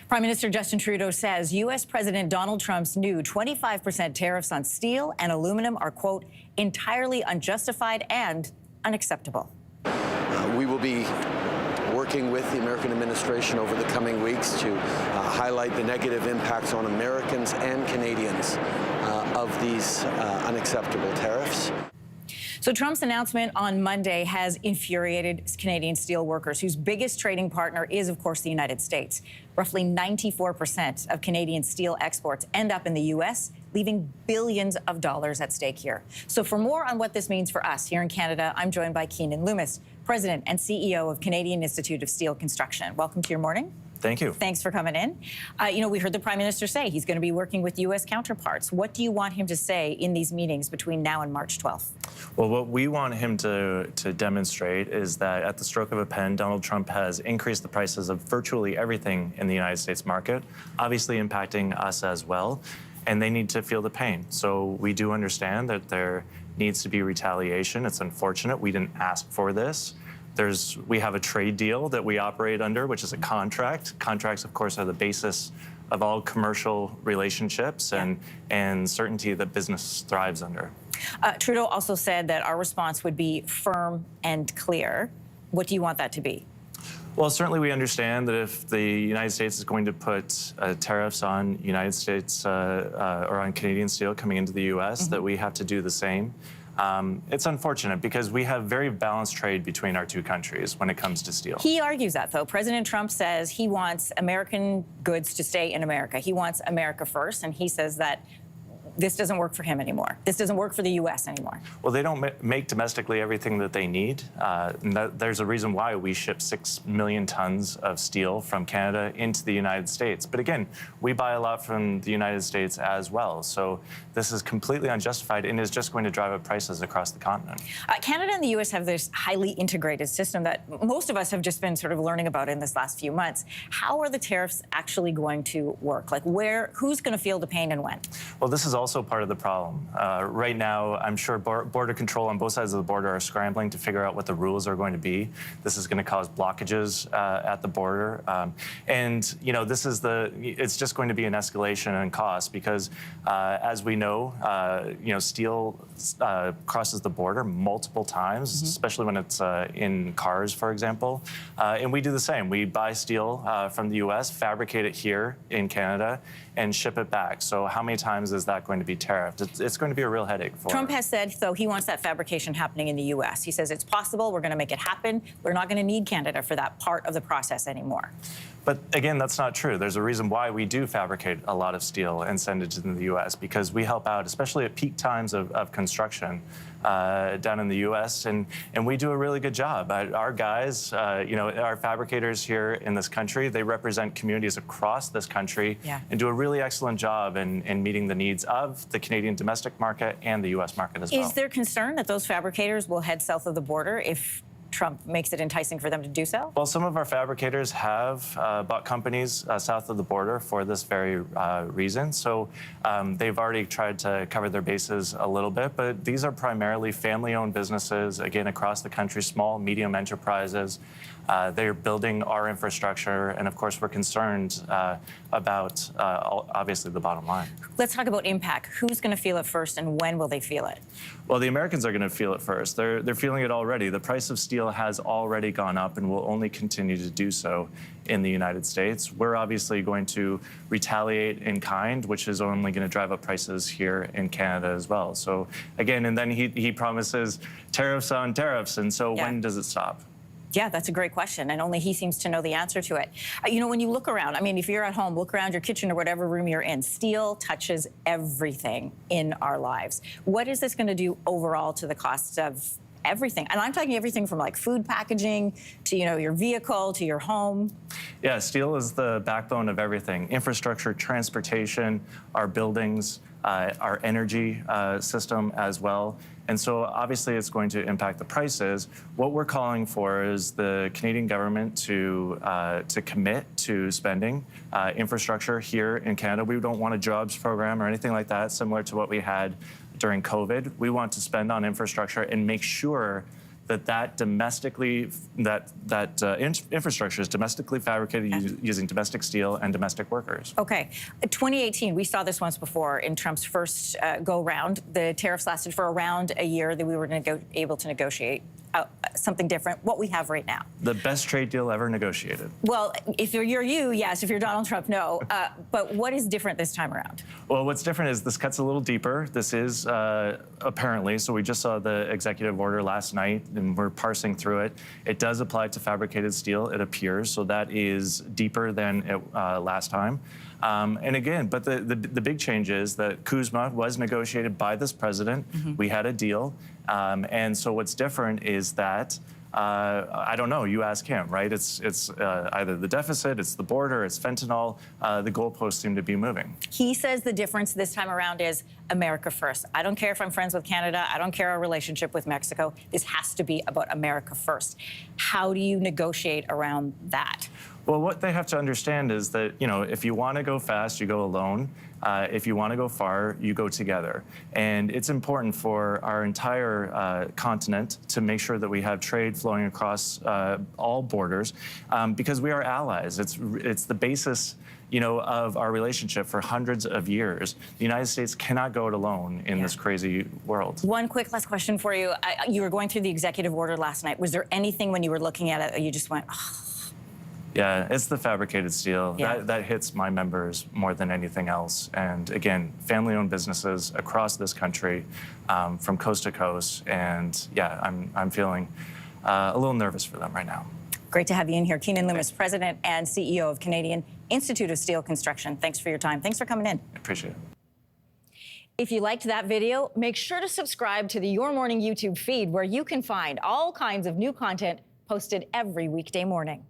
Prime Minister Justin Trudeau says U.S. President Donald Trump's new 25% tariffs on steel and aluminum are, quote, entirely unjustified and unacceptable. We will be working with the American administration over the coming weeks to highlight the negative impacts on Americans and Canadians of these unacceptable tariffs. So Trump's announcement on Monday has infuriated Canadian steel workers, whose biggest trading partner is, of course, the United States. Roughly 94% of Canadian steel exports end up in the U.S., leaving billions of dollars at stake here. So for more on what this means for us here in Canada, I'm joined by Keenan Loomis, President and CEO of Canadian Institute of Steel Construction. Welcome to your morning. Thank you. Thanks for coming in. We heard the Prime Minister say he's going to be working with U.S. counterparts. What do you want him to say in these meetings between now and March 12th? Well, what we want him to demonstrate is that at the stroke of a pen, Donald Trump has increased the prices of virtually everything in the United States market, obviously impacting us as well, and they need to feel the pain. So we do understand that there needs to be retaliation. It's unfortunate. We didn't ask for this. We have a trade deal that we operate under, which is a contract. Contracts, of course, are the basis of all commercial relationships and certainty that business thrives under. Trudeau also said that our response would be firm and clear. What do you want that to be? Well, certainly we understand that if the United States is going to put tariffs on United States or on Canadian steel coming into the U.S., that we have to do the same. It's unfortunate because we have very balanced trade between our two countries when it comes to steel. He argues that, though. President Trump says he wants American goods to stay in America. He wants America first, and he says that this doesn't work for him anymore. This doesn't work for the U.S. anymore. Well, they don't make domestically everything that they need. There's a reason why we ship 6 million tons of steel from Canada into the United States. But again, we buy a lot from the United States as well. So this is completely unjustified and is just going to drive up prices across the continent. Canada and the U.S. have this highly integrated system that most of us have just been sort of learning about in this last few months. How are the tariffs actually going to work? Like who's going to feel the pain and when? Well, this is also part of the problem. Right now, I'm sure border control on both sides of the border are scrambling to figure out what the rules are going to be. This is going to cause blockages at the border. It's just going to be an escalation in cost because, as we know, steel crosses the border multiple times, especially when it's in cars, for example. And we do the same. We buy steel from the U.S., fabricate it here in Canada, and ship it back. So how many times is that going to be tariffed? It's going to be a real headache for Trump has said, though, he wants that fabrication happening in the U.S. He says it's possible. We're going to make it happen. We're not going to need Canada for that part of the process anymore. But again, that's not true. There's a reason why we do fabricate a lot of steel and send it to the U.S. because we help out, especially at peak times of construction down in the U.S. And we do a really good job. Our guys, our fabricators here in this country, they represent communities across this country and do a really excellent job in meeting the needs of the Canadian domestic market and the U.S. market as well. Is there concern that those fabricators will head south of the border if Trump makes it enticing for them to do so? Well, some of our fabricators have bought companies south of the border for this very reason. So they've already tried to cover their bases a little bit, but these are primarily family-owned businesses, again, across the country, small, medium enterprises. They're building our infrastructure, and of course, we're concerned about, obviously, the bottom line. Let's talk about impact. Who's going to feel it first, and when will they feel it? Well, the Americans are going to feel it first. They're feeling it already. The price of steel has already gone up and will only continue to do so in the United States. We're obviously going to retaliate in kind, which is only going to drive up prices here in Canada as well. So again, and then he promises tariffs on tariffs. And so when does it stop? Yeah, that's a great question, and only he seems to know the answer to it. When you look around, I mean, if you're at home, look around your kitchen or whatever room you're in, steel touches everything in our lives. What is this going to do overall to the cost of everything? And I'm talking everything from like food packaging to, your vehicle to your home. Yeah, steel is the backbone of everything. Infrastructure, transportation, our buildings, our energy system as well. And so obviously it's going to impact the prices. What we're calling for is the Canadian government to commit to spending infrastructure here in Canada. We don't want a jobs program or anything like that, similar to what we had during COVID. We want to spend on infrastructure and make sure that infrastructure is domestically fabricated using domestic steel and domestic workers. Okay. 2018, we saw this once before in Trump's first go-round. The tariffs lasted for around a year, that we were able to negotiate something different, what we have right now. The best trade deal ever negotiated. Well, if you're you, yes. If you're Donald Trump, no. But what is different this time around? Well, what's different is this cuts a little deeper. This is apparently, so we just saw the executive order last night, and we're parsing through it. It does apply to fabricated steel, it appears, so that is deeper than it, last time. And again, but the big change is that CUSMA was negotiated by this president. We had a deal. And so what's different is that, I don't know, you ask him, right? It's either the deficit, it's the border, it's fentanyl. The goalposts seem to be moving. He says the difference this time around is America first. I don't care if I'm friends with Canada. I don't care our relationship with Mexico. This has to be about America first. How do you negotiate around that? Well, what they have to understand is that, you know, if you want to go fast, you go alone. If you want to go far, you go together. And it's important for our entire continent to make sure that we have trade flowing across all borders because we are allies. It's the basis, you know, of our relationship for hundreds of years. The United States cannot go it alone in this crazy world. One quick last question for you. You were going through the executive order last night. Was there anything when you were looking at it that you just went, oh? Yeah, it's the fabricated steel. Yeah. That hits my members more than anything else. And again, family-owned businesses across this country, from coast to coast. And yeah, I'm feeling a little nervous for them right now. Great to have you in here. Keenan Loomis, President and CEO of Canadian Institute of Steel Construction. Thanks for your time. Thanks for coming in. I appreciate it. If you liked that video, make sure to subscribe to the Your Morning YouTube feed, where you can find all kinds of new content posted every weekday morning.